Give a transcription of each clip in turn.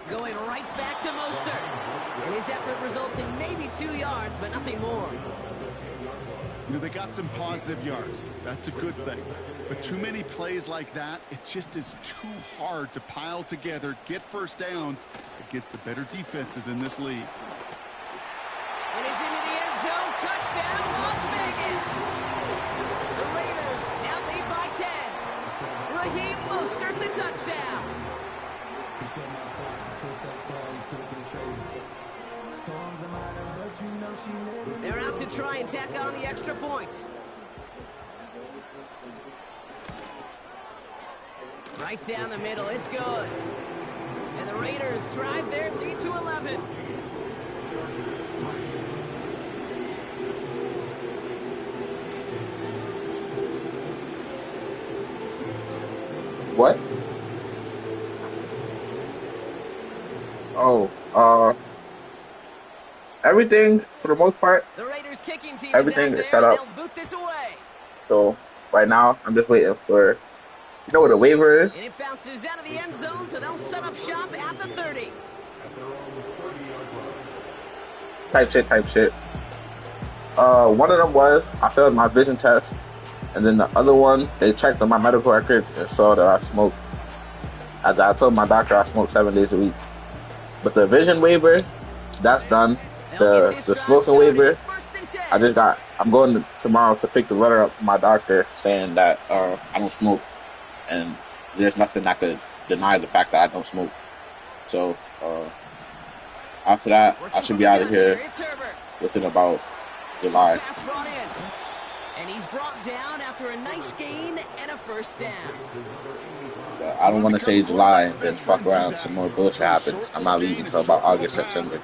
Going right back to Mostert. And his effort results in maybe 2 yards, but nothing more. You know, they got some positive yards. That's a good thing. But too many plays like that, it just is too hard to pile together, get first downs against the better defenses in this league. And he's into the end zone. Touchdown, Las Vegas. The Raiders now lead by 10. Raheem Mostert, the touchdown. They're out to try and tack on the extra point. Right down the middle, it's good. And the Raiders drive their lead to 11. What? Oh, everything for the most part. The Raiders kicking team everything is set up. They'll boot this away. So right now, I'm just waiting for. You know where the waiver is? And it bounces out of the end zone, so they'll set up shop at the 30. Type shit. One of them was I failed my vision test, and then the other one they checked on my medical records and saw that I smoked. As I told my doctor, I smoke 7 days a week. But the vision waiver, that's done. The smoking waiver, I'm going tomorrow to pick the letter up from my doctor saying that I don't smoke, and there's nothing that could deny the fact that I don't smoke. So after that, I should be out of here within about July. And he's brought down after a nice gain and a first down. I don't want to say July and then fuck around, some more bullshit happens. I'm not leaving until about August, September.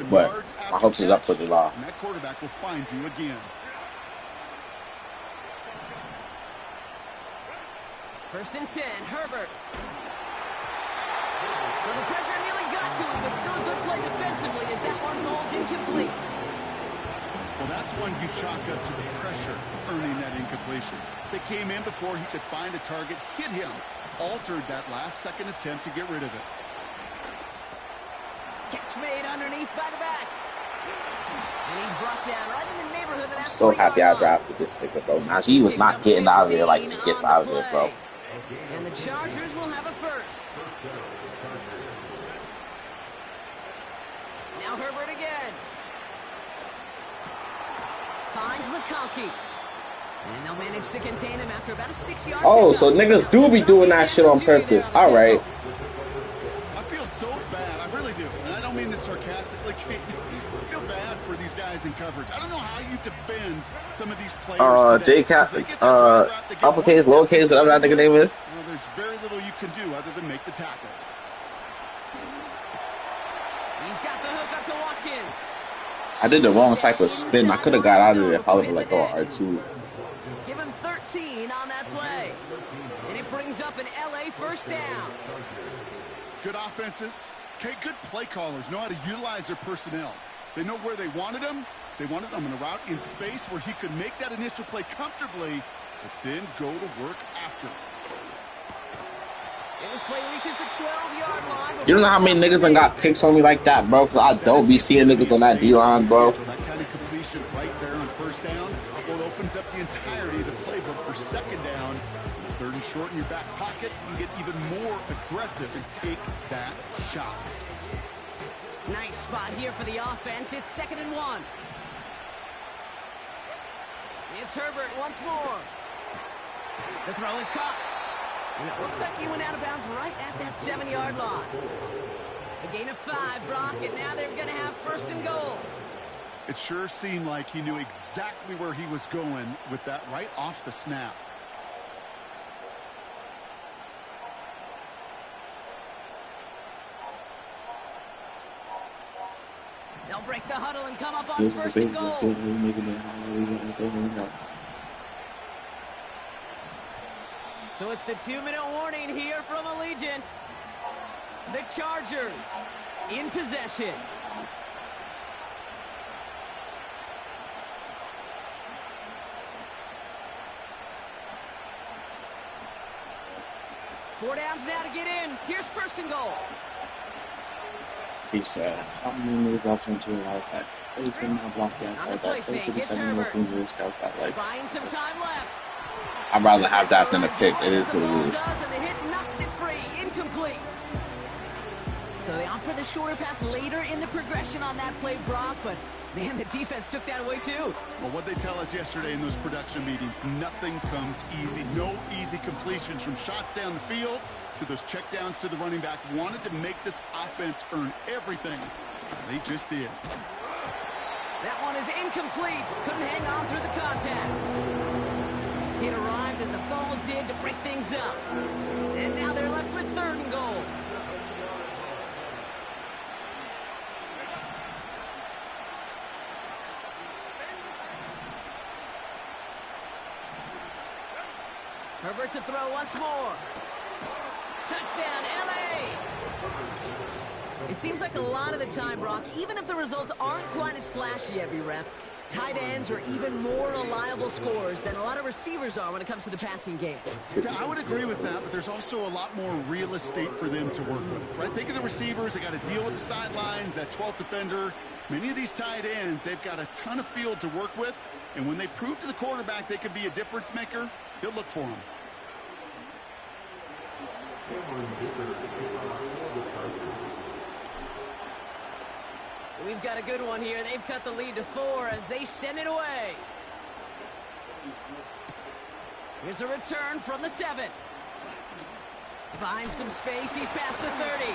But my hopes is up for July. And that quarterback will find you again. First and 10, Herbert. Well, the pressure nearly got to him, but still a good play defensively as that one falls incomplete. Well, that's one you chalk up to the pressure earning that incompletion. They came in before he could find a target, hit him, altered that last-second attempt to get rid of it. Catch made underneath by the back. And he's brought down right in the neighborhood of that. I'm so happy I drafted this nigga, bro. Now, he was not getting out of there like he gets out of there, bro. And the Chargers will have a first. Now Herbert again. Finds McConkey. And they'll manage to contain him after about a 6-yard. Oh, so niggas do be doing that shit on purpose. All right. I feel so bad. I really do. And I don't mean this sarcastically. I feel bad for these guys in coverage. I don't know how you defend some of these players today. Uppercase, lowercase, whatever that nigga name is. Well, there's very little you can do other than make the tackle. He's got the hook up to Watkins. I did the wrong type of spin. I could have got out of there if I would have let go of R2. Give him 13 on that play. And it brings up an LA first down. Good offenses. Okay, good play callers know how to utilize their personnel. They know where they wanted him. They wanted him in a route in space where he could make that initial play comfortably, but then go to work after. And this play reaches the 12-yard line. You don't know how many niggas done got picks on me like that, bro? Because I don't be seeing niggas on that D-line, bro. That kind of completion right there on first down, well, it opens up the entirety of the playbook for second down. Third and short in your back pocket, you can get even more aggressive and take that shot. Nice spot here for the offense. It's 2nd and 1. It's Herbert once more. The throw is caught. And it looks like he went out of bounds right at that 7-yard line. A gain of 5, Brock, and now they're going to have 1st and goal. It sure seemed like he knew exactly where he was going with that right off the snap. They'll break the huddle and come up on 1st and goal. So it's the 2-minute warning here from Allegiant. The Chargers in possession. Four downs now to get in. Here's 1st and goal. He said, how many moves outs into a life back? So he's been now blocked out On the by play that. fake, it's 57 more Herbert. things in the scout that like. Buying some time left. I'd rather have that than a pick. Hard It as is the what ball it is. does, and the hit knocks it free. Incomplete. So they opt for the shorter pass later in the progression on that play, Brock, but man, the defense took that away too. Well, what they tell us yesterday in those production meetings, nothing comes easy. No easy completions from shots down the field to those checkdowns to the running back. Wanted to make this offense earn everything. They just did. That one is incomplete. Couldn't hang on through the contact. It arrived as the ball did to break things up. And now they're left with 3rd and goal. Herbert to throw once more. Touchdown, L.A. It seems like a lot of the time, Brock, even if the results aren't quite as flashy every rep, tight ends are even more reliable scorers than a lot of receivers are when it comes to the passing game. Yeah, I would agree with that, but there's also a lot more real estate for them to work with, right? Think of the receivers. They got to deal with the sidelines, that 12th defender. Many of these tight ends, they've got a ton of field to work with, and when they prove to the quarterback they could be a difference maker, he'll look for them. We've got a good one here. They've cut the lead to 4 as they send it away. Here's a return from the 7. Finds some space. He's past the 30.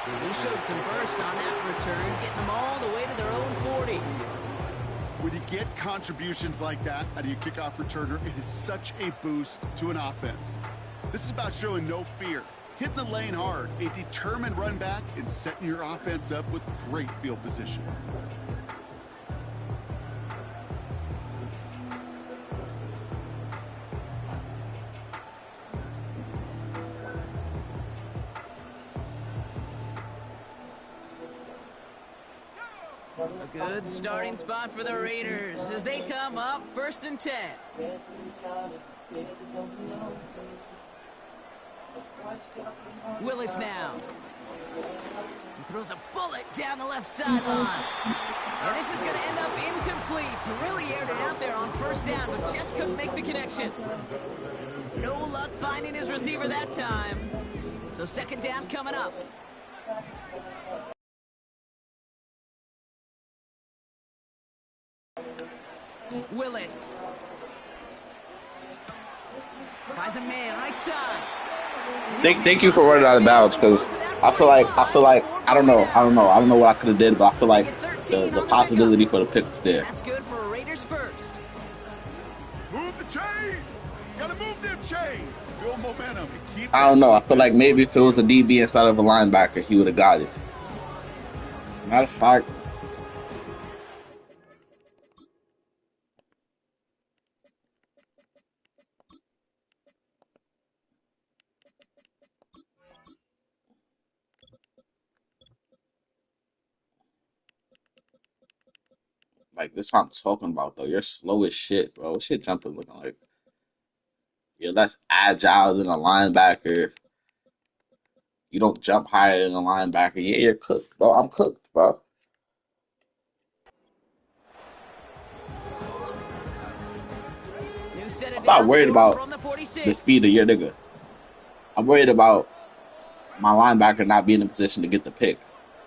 And he showed some burst on that return, getting them all the way to their own 40. When you get contributions like that out of your kickoff returner, it is such a boost to an offense. This is about showing no fear, hitting the lane hard, a determined run back, and setting your offense up with great field position. A good starting spot for the Raiders as they come up 1st and 10. Willis now. He throws a bullet down the left sideline. And this is going to end up incomplete. He really aired it out there on 1st down, but just couldn't make the connection. No luck finding his receiver that time. So 2nd down coming up. Willis. Finds a man right side. Thank you for running out of bounds, because I feel like I don't know what I could have did, but I feel like the possibility for the pick was there. That's good for Raiders first. Move the chains! Gotta move them chains! Build momentum and keep. I don't know. I feel like maybe if it was a DB instead of a linebacker, he would have got it. Matter of fact, like, this is what I'm talking about, though. You're slow as shit, bro. What's your jumping looking like? You're less agile than a linebacker. You don't jump higher than a linebacker. Yeah, you're cooked, bro. I'm cooked, bro. New set of I'm not downs worried for about from the 46. the speed of your nigga. I'm worried about my linebacker not being in position to get the pick.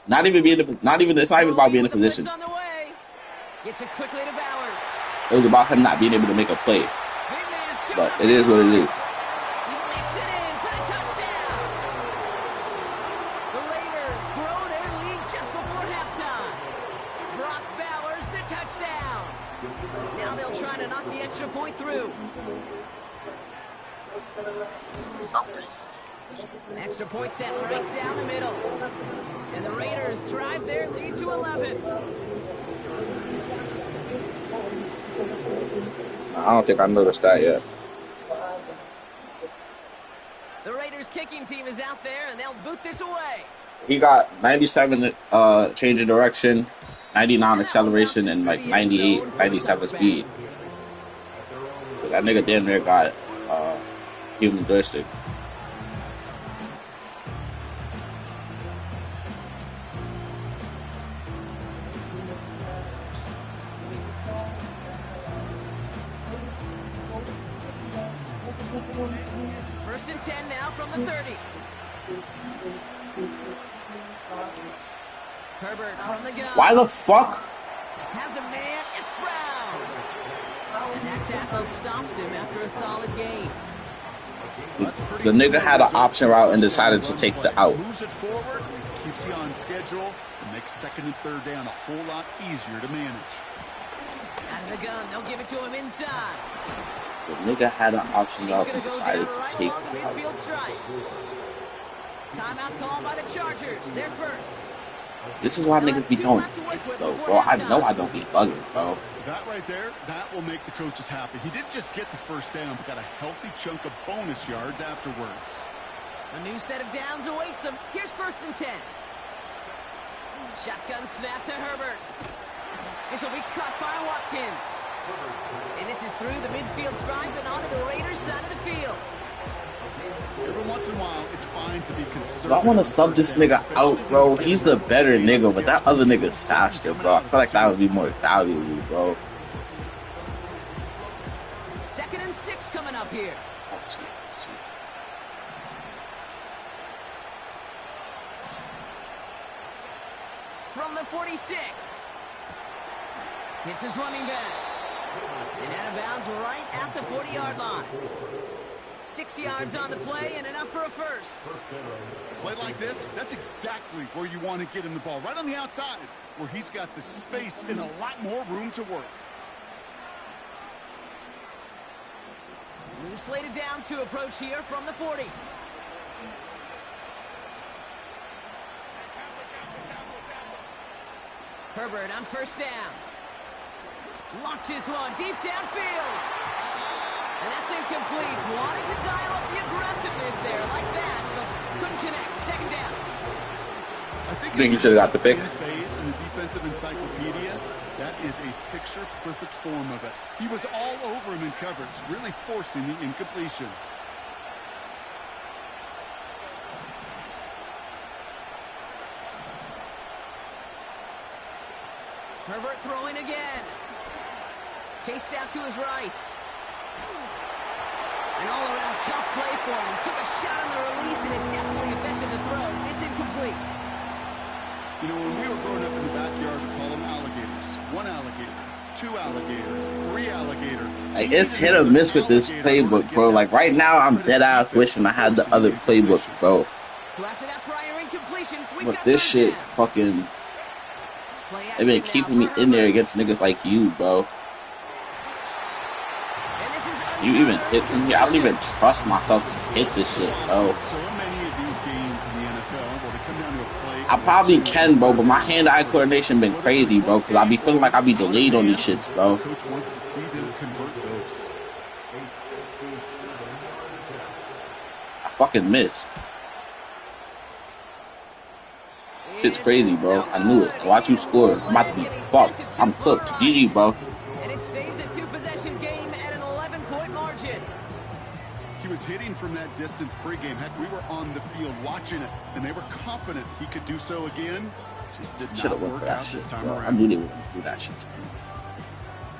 It's not even about being in position. On the way. Gets it quickly to Bowers. It was about him not being able to make a play. Big man showing But up it is what it is. He makes it in for the touchdown. The Raiders grow their lead just before halftime. Brock Bowers, the touchdown. Now they'll try to knock the extra point through. Extra point set right down the middle. And the Raiders drive their lead to 11. I don't think I noticed that yet. The Raiders kicking team is out there, and they'll boot this away. He got 97 change of direction, 99 acceleration, and like 98, 97 speed. So that nigga damn near got human joystick. First and 10 now from the 30. Herbert from the gun. Why the fuck? Has a man. It's Brown. And that tackle stops him after a solid gain. The nigga had an option route and decided to take the out. Moves it forward, keeps you on schedule, and makes second and third down a whole lot easier to manage. Out of the gun, they'll give it to him inside. The nigga had an option route and decided to take the out. Midfield strike. Timeout called by the Chargers. They're first. This is why niggas be doing this, though, bro. I know I don't be bugging, bro. That right there, that will make the coaches happy. He didn't just get the first down, but got a healthy chunk of bonus yards afterwards. A new set of downs awaits him. Here's first and 10. Shotgun snap to Herbert. This will be caught by Watkins. And this is through the midfield stripe and onto the Raiders' side of the field. Every once in a while, it's fine to be conservative. I want to sub this nigga out, bro. He's the better nigga, but that other nigga's faster, bro. I feel like that would be more valuable, bro. Second and 6 coming up here. Let's see. From the 46. Hits his running back. And out of bounds right at the 40-yard line. 6 yards on the play and enough for a first. Play like this, that's exactly where you want to get him the ball. Right on the outside, where he's got the space and a lot more room to work. New slated downs to approach here from the 40. Herbert on first down. Launches one deep downfield. And that's incomplete. Wanted to dial up the aggressiveness there like that, but couldn't connect. Second down. I think he should have got the pick. Phase in the defensive encyclopedia, that is a picture-perfect form of it. He was all over him in coverage, really forcing the incompletion. Herbert throwing again. Chased out to his right. An all-around tough play for him. He took a shot on the release, and it definitely affected the throw. It's incomplete. You know, when we were growing up in the backyard, we call them alligators. 1 alligator, 2 alligator, 3 alligator. Like, it's hit or miss with this playbook, bro. Like, right now, I'm dead-ass wishing I had the other playbook, bro. So after that prior incompletion, But this shit fucking... They've been keeping me in there against niggas like you, bro. You even hit me? I don't even trust myself to hit this shit, bro. So many of these games in the NFL where they come down to a play. I probably can, bro, but my hand-eye coordination been crazy, bro, because I be feeling like I be delayed on these shits, bro. Coach wants to see them convert those. I fucking missed. Shit's crazy, bro. I knew it. Watch you score. I'm about to be fucked. I'm cooked. GG, bro. And it stays a 2-possession game at an 11-point margin. He was hitting from that distance pregame. Heck, we were on the field watching it, and they were confident he could do so again. Just did not work out this time around. I knew they were going to do that shit to me.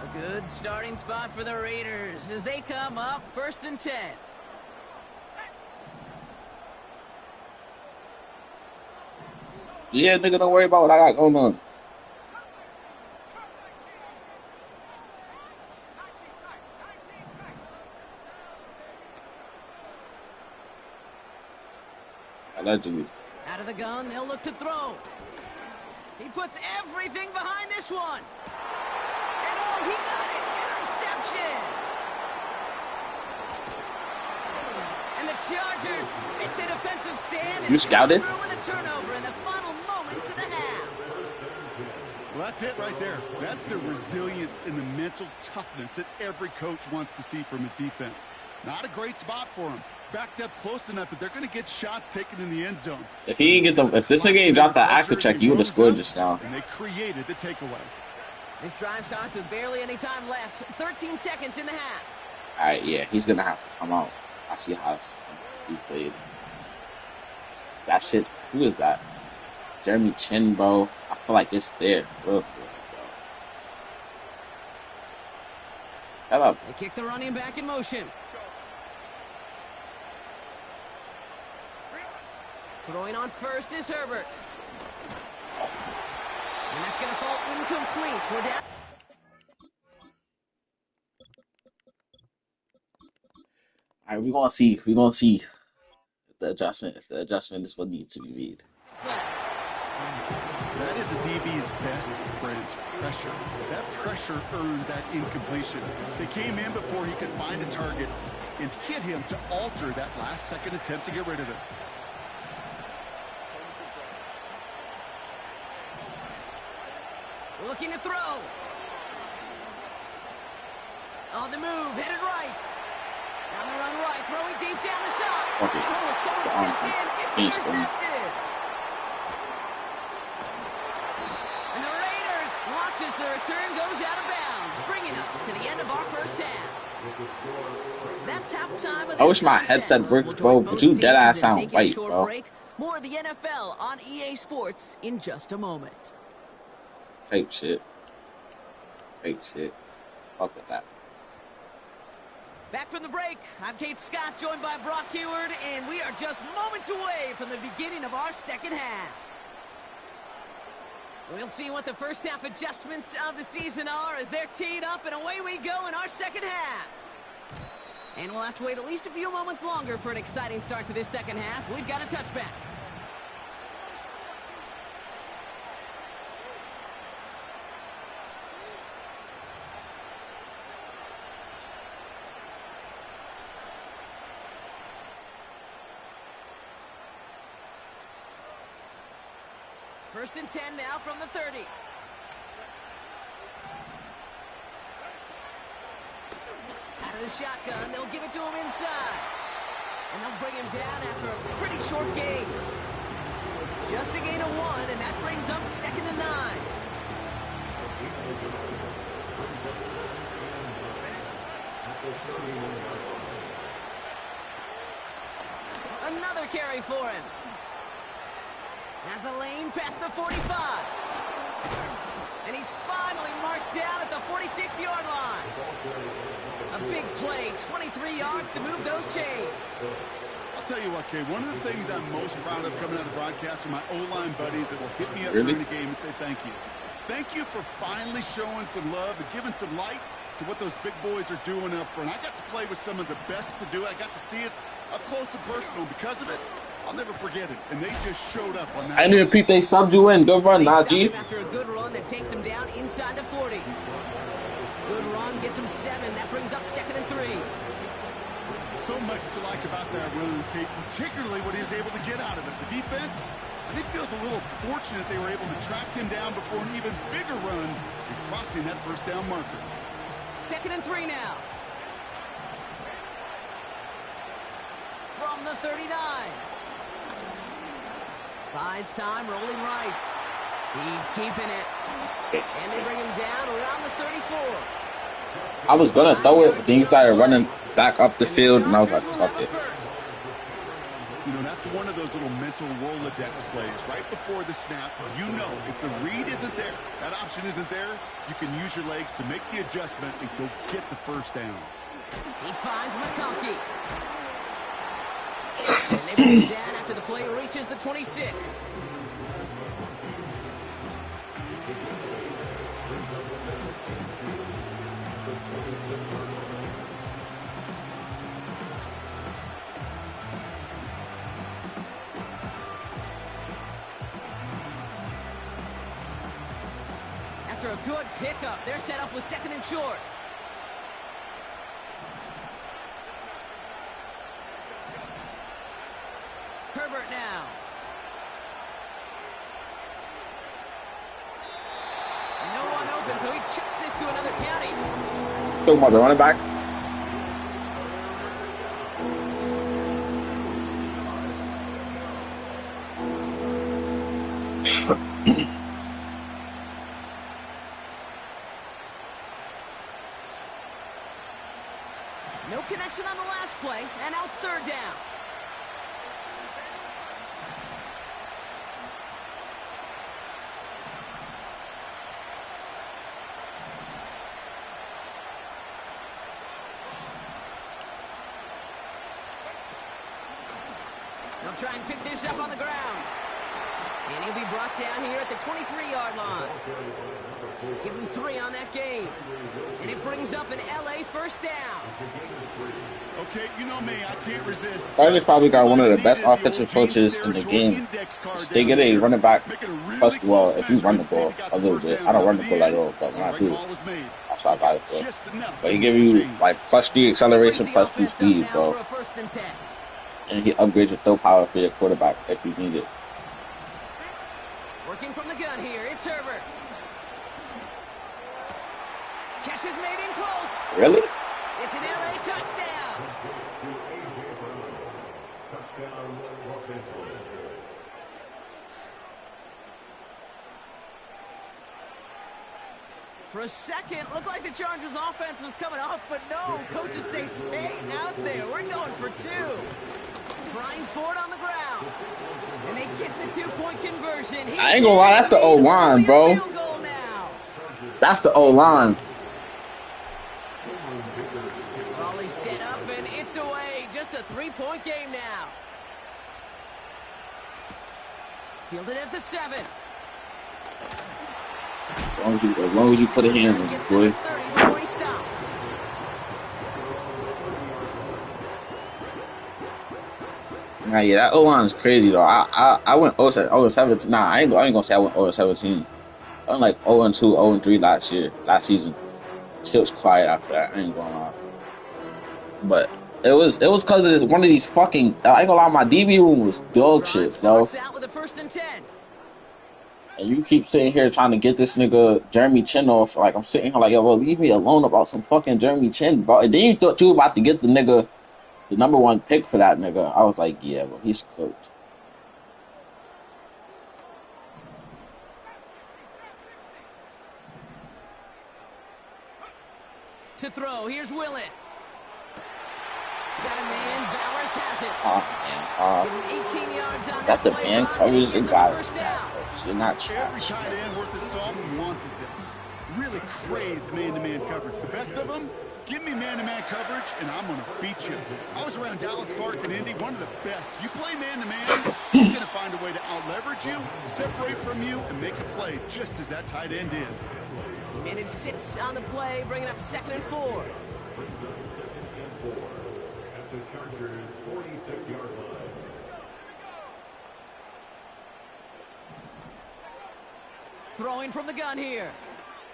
A good starting spot for the Raiders as they come up first and 10. Yeah, nigga, don't worry about what I got going on. Allegedly. Out of the gun, they'll look to throw. He puts everything behind this one. And oh, he got it! Interception! And the Chargers make the defensive stand. You scouted? Through with a turnover in the final moments of the half. Well, that's it right there. That's the resilience and the mental toughness that every coach wants to see from his defense. Not a great spot for him. Backed up close enough that they're going to get shots taken in the end zone. If he didn't get if this nigga ain't got that actor check, you would have scored just now. And they created the takeaway. This drive starts with barely any time left. 13 seconds in the half. All right, yeah, he's gonna have to come out. I see how he played. That shit's who is that? Jeremy Chin, bro. I feel like it's there, real for it, bro. Shut up. They kick the running back in motion. Throwing on first is Herbert. And that's going to fall incomplete. We're down. All right, we're gonna see. We're gonna see if the adjustment is what needs to be made. That is a DB's best friend, pressure. That pressure earned that incompletion. They came in before he could find a target and hit him to alter that last-second attempt to get rid of it. Looking to throw. On the move, headed right. On the run right, throwing deep down the side. Okay. Oh, someone stepped in. It's intercepted. And the Raiders watch as the return goes out of bounds, bringing us to the end of our first half. That's halftime of this I wish my headset worked, bro, but you dead ass sound white, bro. More of the NFL on EA Sports in just a moment. Fake shit. Fuck with that. Back from the break, I'm Kate Scott, joined by Brock Heward, and we are just moments away from the beginning of our second half. We'll see what the first half adjustments of the season are as they're teed up, and away we go in our second half. And we'll have to wait at least a few moments longer for an exciting start to this second half. We've got a touchback. First and 10 now from the 30. Out of the shotgun, they'll give it to him inside. And they'll bring him down after a pretty short gain. Just a gain of 1, and that brings up 2nd and 9. Another carry for him. Has a lane past the 45. And he's finally marked down at the 46-yard line. A big play, 23 yards to move those chains. I'll tell you what, Kay, one of the things I'm most proud of coming out of the broadcast are my O-line buddies that will hit me up during the game and say thank you. Thank you for finally showing some love and giving some light to what those big boys are doing up front. I got to play with some of the best to do it. I got to see it up close and personal. Because of it, I'll never forget it. And they just showed up on that. I didn't repeat they subbed you in. Good run, Najee. After a good run that takes him down inside the 40. Good run, gets him 7. That brings up 2nd and 3. So much to like about that run, Kate, particularly what he was able to get out of it. The defense, I think, feels a little fortunate they were able to track him down before an even bigger run and crossing that first down marker. 2nd and 3 now. From the 39. Buys time, rolling right. He's keeping it. And they bring him down around the 34. I was gonna throw it, but then you started running back up the field, and I was like, fuck it. You know, that's one of those little mental Rolodex plays. Right before the snap, you know if the read isn't there, that option isn't there, you can use your legs to make the adjustment and go get the first down. He finds McConkey. And they bring him down after the play reaches the 26. After a good pickup, they're set up with 2nd and short. Herbert now. No one open, so he chucks this to another county. Talking about the running back. No connection on the last play, and now it's 3rd down. They'll try and pick this up on the ground. And he'll be brought down here at the 23-yard line. Give him 3 on that game. And it brings up an LA first down. Okay, you know me, I can't resist. They probably got one of the best offensive coaches in the game. They get a running back. First of all, if you run the ball a little bit, I don't run the ball at all, but when I do, that's what I got it for. But he give you like +3 acceleration, +2 speed, bro. And he upgrades your throw power for your quarterback if you need it. Working from the gun here, it's Herbert. Catch is made in close. Really? It's an LA touchdown. For a second, looked like the Chargers offense was coming off, but no. Coaches say, stay out there. We're going for 2. Trying for it on the ground. And they get the 2-point conversion. I ain't gonna lie, that's the O-line, bro. That's the O-line. Raleigh set up, and it's away. Just a 3-point game now. Fielded at the 7. As long as you put a hand on it, boy. Nah, yeah, that O-line is crazy though. I went 0-17. Nah, I ain't gonna say I went 0-17. I went like 0-2, 0-3 last season. Shit was quiet after that. I ain't going on. But it was because of one of these fucking. I ain't gonna lie, my DB room was dog shit, bro. And you keep sitting here trying to get this nigga Jeremy Chin off. Like, I'm sitting here like, yo, bro, leave me alone about some fucking Jeremy Chin, bro. And then you thought you were about to get the nigga, the #1 pick for that nigga. I was like, yeah, bro, he's cooked. To throw, here's Willis. Got a man, Bowers has it. Oh, man. 18 yards on Got the that man play, coverage, they got it. first down. You're not Every trash. tight end worth his salt wanted this. Really craved man-to-man coverage. The best of them, give me man-to-man coverage, and I'm going to beat you. I was around Dallas Clark and Indy, one of the best. You play man-to-man, he's going to find a way to out-leverage you, separate from you, and make a play just as that tight end did. Minute 6 on the play, bringing up 2nd and 4. Throwing from the gun here.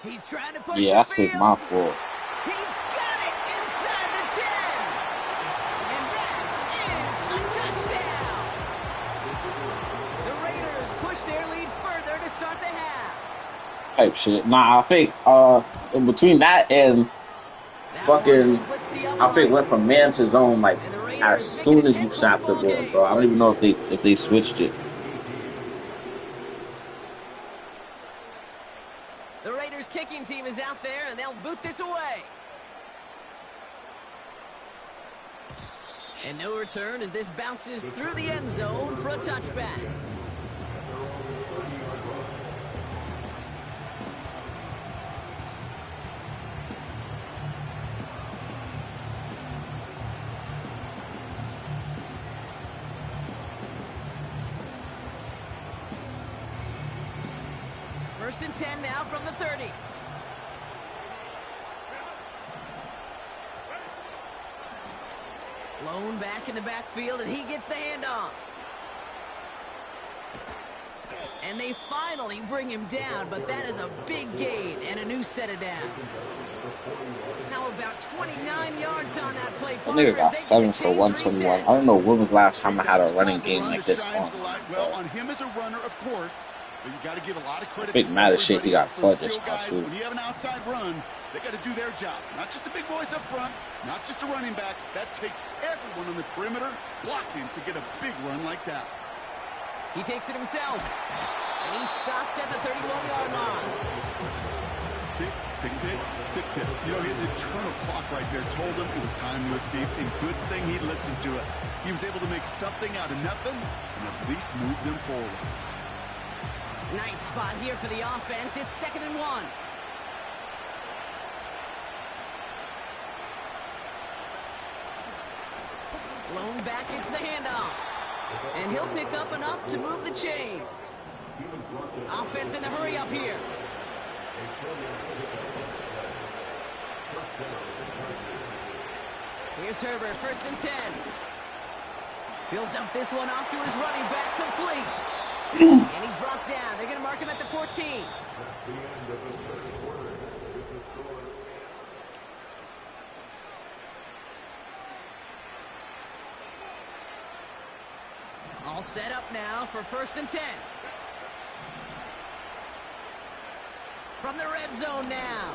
He's trying to push Yeah, the that's field. my fault. He's got it inside the 10. And that is a touchdown. The Raiders push their lead further to start the half. Type shit. Nah, I think in between that and fucking, I think went from man to zone like as soon as you snapped the ball, bro. I don't even know if they switched it. The Raiders kicking team is out there, and they'll boot this away. And no return as this bounces through the end zone for a touchback. First and 10 now from the 30. Blown back in the backfield, and he gets the handoff. And they finally bring him down, but that is a big gain and a new set of downs. How about 29 yards on that play? That nigga got 7 for 121. I don't know when was the last time I had a running game like this on. Well, on him as a runner, of course, but you got to give a lot of credit. Big mad as shit. He got fudged this guys. When you have an outside run, they got to do their job. Not just the big boys up front, not just the running backs. That takes everyone on the perimeter blocking to get a big run like that. He takes it himself, and he's stopped at the 31-yard line. Tick, tick, tick, tick, tick. You know, his internal clock right there told him it was time to escape, and good thing he listened to it. He was able to make something out of nothing and at least move them forward. Nice spot here for the offense. It's 2nd and 1. Blown back, it's the handoff. And he'll pick up enough to move the chains. Offense in the hurry up here. Here's Herbert, 1st and 10. He'll dump this one off to his running back, complete. And he's brought down. They're going to mark him at the 14. All set up now for 1st and 10. From the red zone now.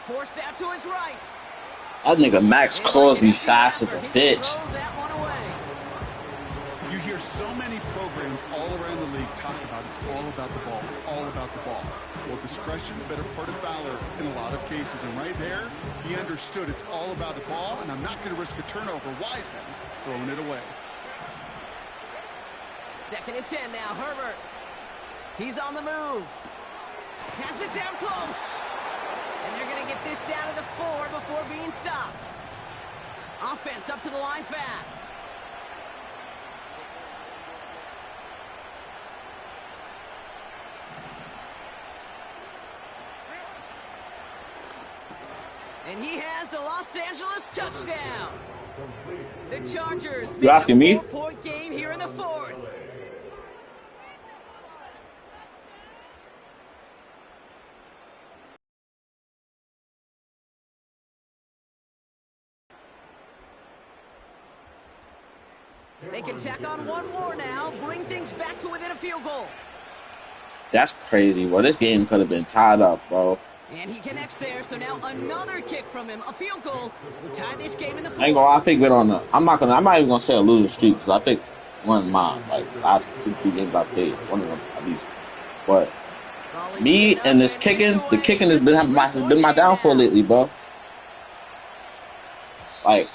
Forced out to his right. That nigga Max calls me fast as a bitch. You hear so many programs all around the league talk about it's all about the ball. It's all about the ball. Well, discretion, the better part of valor in a lot of cases. And right there, he understood it's all about the ball, and I'm not going to risk a turnover. Why is that? Throwing it away. 2nd and 10 now, Herbert. He's on the move. Has it down close. And they're going to get this down to the 4 before being stopped. Offense up to the line fast. And he has the Los Angeles touchdown. The Chargers. You asking me? 4-point game here in the 4th. They can tack on one more now, bring things back to within a field goal. That's crazy, bro. This game could have been tied up, bro. And he connects there, so now another kick from him. A field goal will tie this game in the 4th. I ain't gonna. I think we're on the. I'm not even gonna say a losing streak because I think one of mine, like last 2-3 games I played, one of them at least. But me and this kicking, the kicking has been my downfall lately, bro. Like.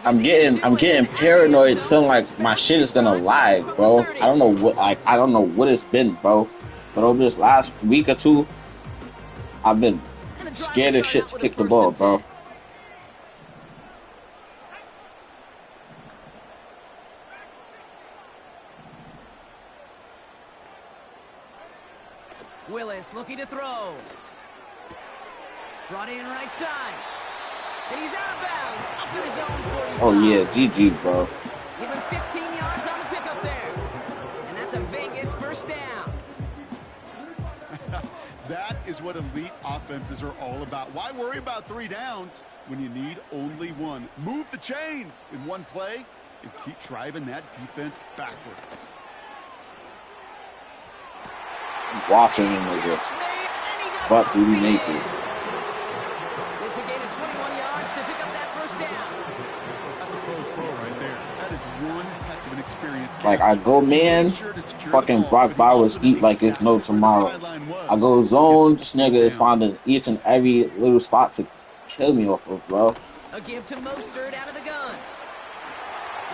I'm getting paranoid, feeling like my shit is gonna lag, bro. I don't know what it's been, bro. But over this last week or two, I've been scared as shit to kick the ball, bro. Willis looking to throw. Brought in right side. And he's out of bounds, up in his own 45. Oh, yeah, GG, bro. Give him 15 yards on the pickup there. And that's a Vegas 1st down. That is what elite offenses are all about. Why worry about 3 downs when you need only 1? Move the chains in one play and keep driving that defense backwards. I'm watching him like this. But do we make it? It's a gain of 21 yards to pick up that 1st down. That's a pro's pro right there. That is one heck of an experience. Like, I go man, fucking Brock Bowers eat like it's no tomorrow. I go zone, this nigga is finding each and every little spot to kill me off of, bro. A give to Mostert out of the gun.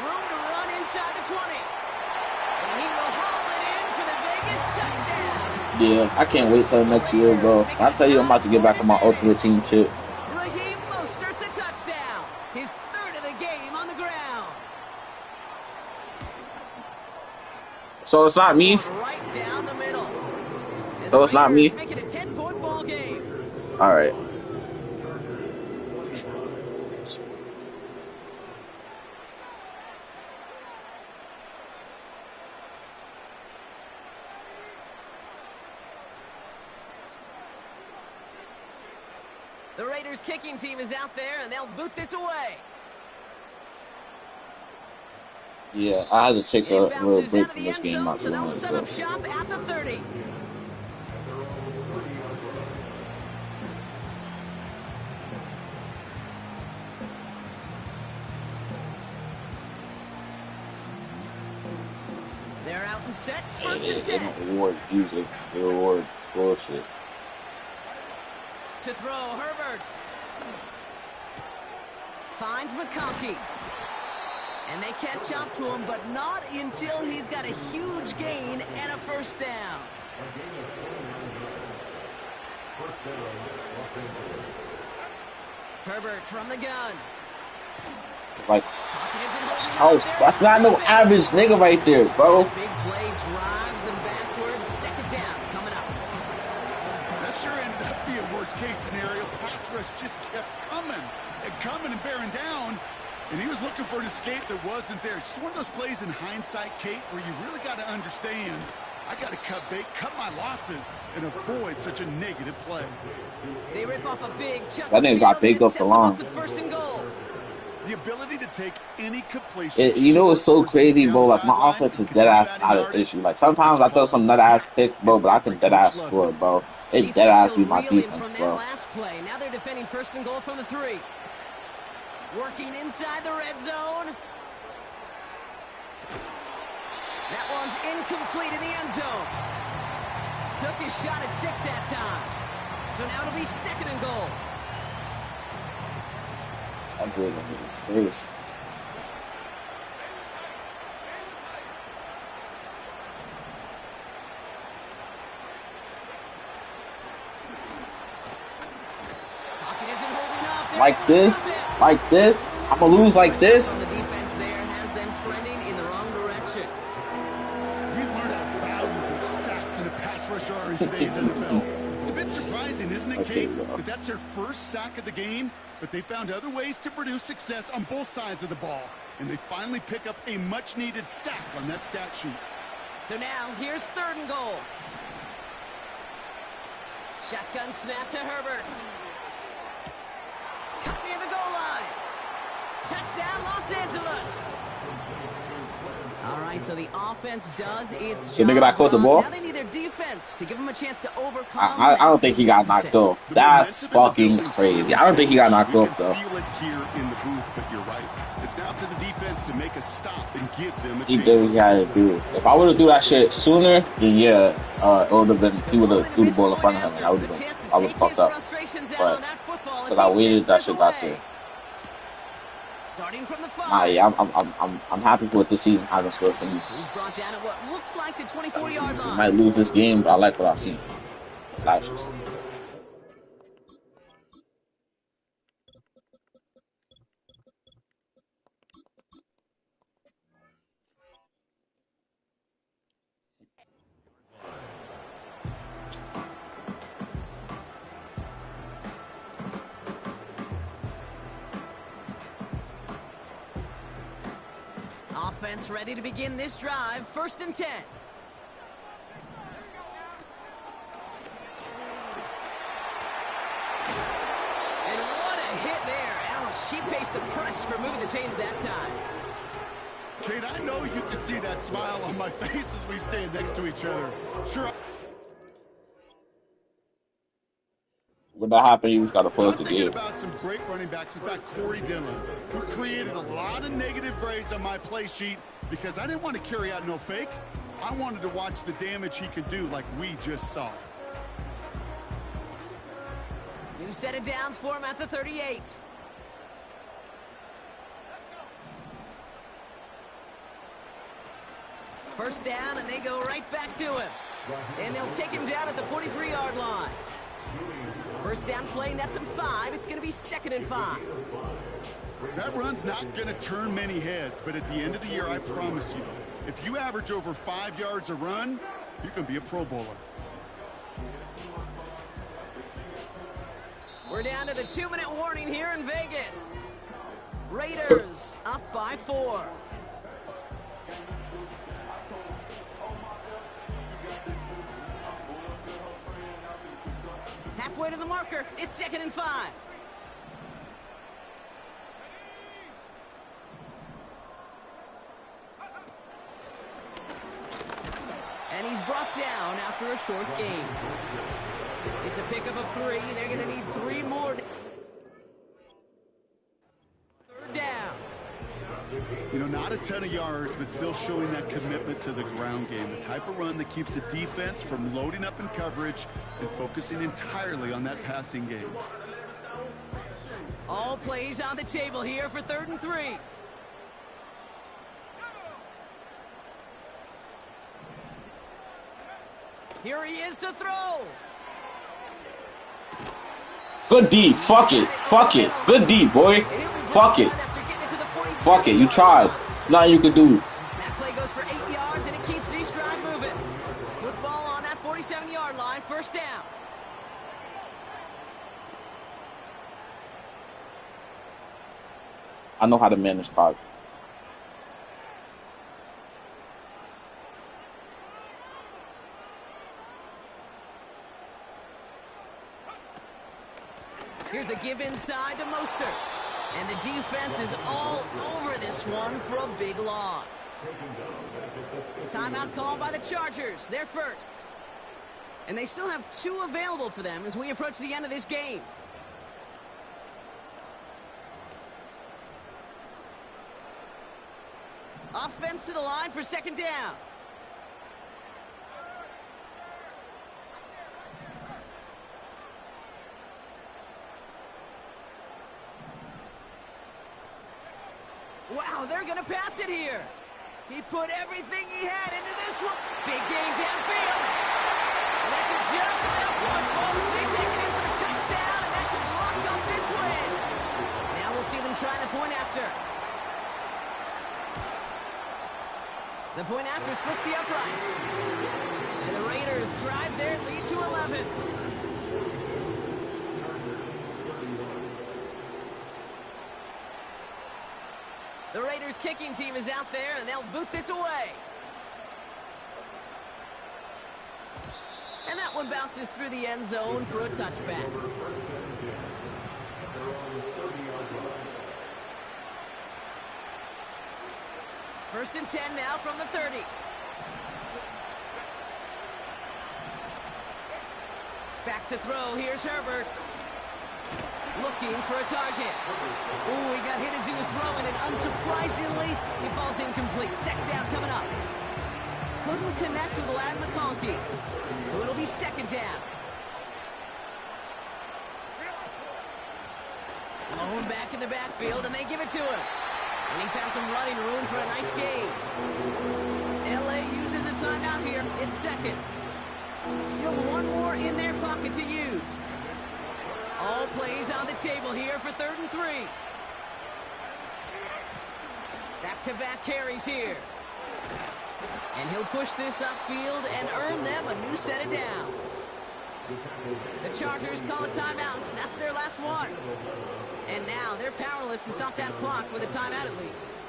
Room to run inside the 20. And he will haul it in for the Vegas touchdown. Yeah, I can't wait till next year, bro. I tell you, I'm about to get back on my ultimate team shit. Raheem Mostert the touchdown. His 3rd of the game on the ground. So it's not me? Right down the middle. So it's not me? Make it a 10-point ball game. All right. The Raiders kicking team is out there, and they'll boot this away. Yeah, I had to take a little break from this game. So they'll set up shop at the 30. They're out and set. 1st and 10. They don't reward usually. They reward bullshit. To throw, Herbert. Finds McConkey. And they catch up to him, but not until he's got a huge gain and a 1st down. Herbert from the gun. Like, That's not no average nigga right there, bro. Big play drives them backwards. Second down coming up. That sure ended up being worst case scenario. Pass rush just kept coming and bearing down. And he was looking for an escape that wasn't there. It's just one of those plays in hindsight, Kate, where you really got to understand, I got to cut my losses, and avoid such a negative play. They rip off a big chunk. That nigga got baked up the line. First and goal. The ability to take any completion. You know, it's so crazy, bro. Like, my offense is dead ass not an issue. Like, sometimes I throw some nut ass picks, bro, but I can dead ass score, bro. It dead ass be my defense, bro. Last play. Now they're defending first and goal from the 3. Working inside the red zone. That one's incomplete in the end zone. Took his shot at 6 that time. So now it'll be second and goal. I'm good. Bruce. Pocket isn't holding up. Like this. I'm gonna lose like this. The defense there has them trending in the wrong direction. We've learned how valuable sacks in a pass rush are in today's NFL. It's a bit surprising, isn't it, Kate, that that's their first sack of the game, but they found other ways to produce success on both sides of the ball, and they finally pick up a much-needed sack on that stat sheet. So now, here's third and goal. Shotgun snap to Herbert. Cut near the goal line. Touchdown, Los Angeles. All right, so the offense does its job. The nigga that caught the ball? Now they need their defense to give them a chance to overcome. I don't think he got knocked off. That's fucking crazy. I don't think he got knocked off, though. Feel it here in the booth, but you're right. It's now to the defense to make a stop and give them a chance. He did what he had to do. If I would have do that shit sooner, then yeah, it would have been. He would have threw the ball in front of him, and I would have fucked up. But because I waited, that shit got there. Starting from the 5. Nah, yeah, I'm happy with the season having scored for me. He's brought down at what looks like the 24-yard line. We might lose this game, but I like what I've seen. Flashes. Offense ready to begin this drive. First and 10. And what a hit there. Ouch, she faced the press for moving the chains that time. Kate, I know you can see that smile on my face as we stand next to each other. Sure. When that happened, you just got to close the Thinking game. about some great running backs. In fact, Corey Dillon, who created a lot of negative grades on my play sheet because I didn't want to carry out no fake. I wanted to watch the damage he could do like we just saw. New set of downs for him at the 38. First down, and they go right back to him. And they'll take him down at the 43-yard line. First down play, nets him 5. It's going to be second and 5. That run's not going to turn many heads, but at the end of the year, I promise you, if you average over 5 yards a run, you're going to be a Pro Bowler. We're down to the 2-minute warning here in Vegas. Raiders up by 4. Halfway to the marker. It's second and 5. And he's brought down after a short gain. It's a pickup of 3. They're going to need 3 more. Third down. You know, not a ton of yards, but still showing that commitment to the ground game. The type of run that keeps the defense from loading up in coverage and focusing entirely on that passing game. All plays on the table here for 3rd and 3. Here he is to throw. Good D. Fuck it. Fuck it. Good D, boy. Fuck it. After getting it to the 46. Fuck it, you tried. It's nothing you can do. That play goes for 8 yards, and it keeps the drive moving. Football on that 47-yard line, first down. I know how to manage clock. Here's a give inside to Mostert. And the defense is all over this one for a big loss. Timeout called by the Chargers. They're first. And they still have 2 available for them as we approach the end of this game. Offense to the line for second down. Wow, they're going to pass it here. He put everything he had into this one. Big gain downfield. And that's just about one, folks. They take it in for the touchdown, and that should lock up this win. Now we'll see them try the point after. The point after splits the uprights. And the Raiders drive their lead to 11. The Raiders kicking team is out there, and they'll boot this away. And that one bounces through the end zone for a touchback. First and 10 now from the 30. Back to throw. Here's Herbert. Looking for a target. Ooh, he got hit as he was throwing, and unsurprisingly, he falls incomplete. Second down coming up. Couldn't connect with Lad McConkey, so it'll be second down. Lone back in the backfield, and they give it to him. And he found some running room for a nice gain. LA uses a timeout here. It's second. Still one more in their pocket to use. All plays on the table here for 3rd and 3. Back-to-back carries here. And he'll push this upfield and earn them a new set of downs. The Chargers call a timeout. That's their last one. And now they're powerless to stop that clock with a timeout at least.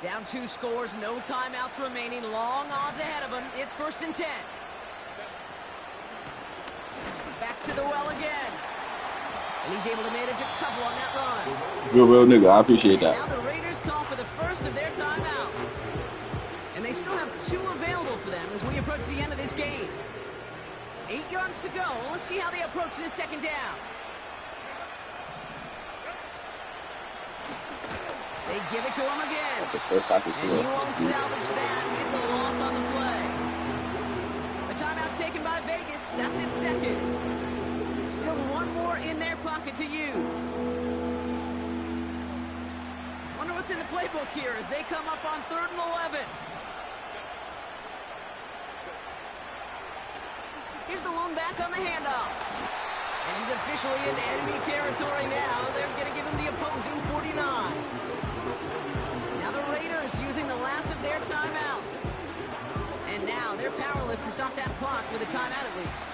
Down 2 scores, no timeouts remaining. Long odds ahead of him. It's 1st and 10. Back to the well again. And he's able to manage a couple on that run. You're a real nigga. I appreciate that. Now the Raiders call for the first of their timeouts. And they still have 2 available for them as we approach the end of this game. 8 yards to go. Let's see how they approach this second down. They give it to him again. That's his first tackle. And he won't salvage that. It's a loss on the play. A timeout taken by Vegas. That's its second. Still one more in their pocket to use. Wonder what's in the playbook here as they come up on 3rd and 11. Here's the lone back on the handoff. And he's officially in enemy territory now. They're going to give him the opposing 49. Now the Raiders using the last of their timeouts. And now they're powerless to stop that clock with a timeout at least.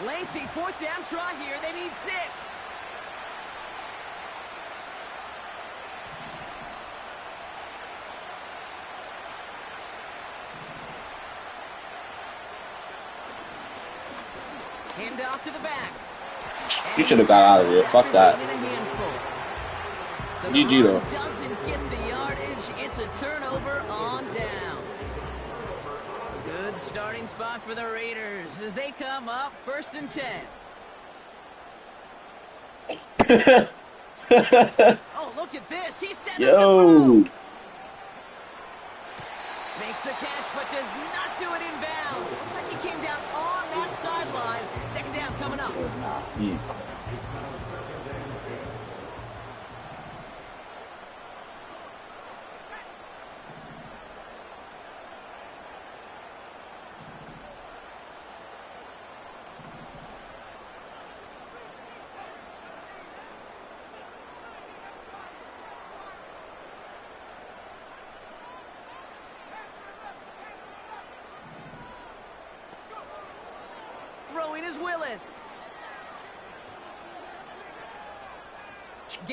Lengthy 4th down try here. They need 6. Hand off to the back. You should have got out of here. Fuck that. So GG though. Doesn't get the yardage. It's a turnover on down. A good starting spot for the Raiders as they come up 1st and 10. Oh, look at this. He set up the throw. Makes the catch, but does not do it in bounds. It looks like he came down on that sideline. Second down coming up. is Willis.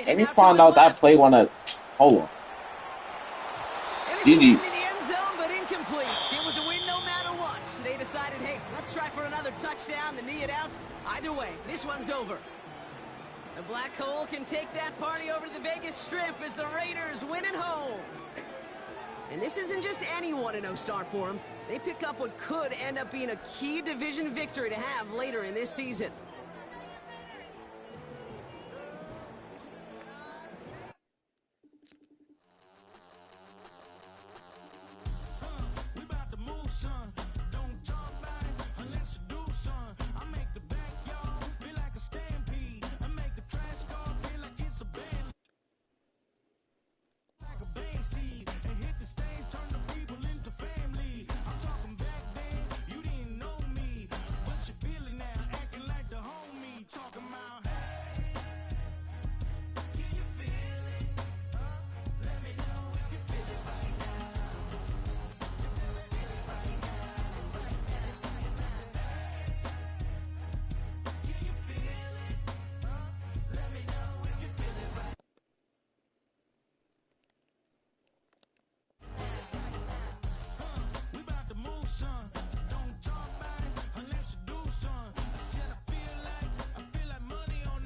And you find out that play wanna hold on. GG. Into the end zone, but incomplete. It was a win no matter what. They decided, hey, let's try for another touchdown, the knee it out. Either way, this one's over. The Black Hole can take that party over to the Vegas Strip as the Raiders win at home. And this isn't just any 1-0 start for them. They pick up what could end up being a key division victory to have later in this season.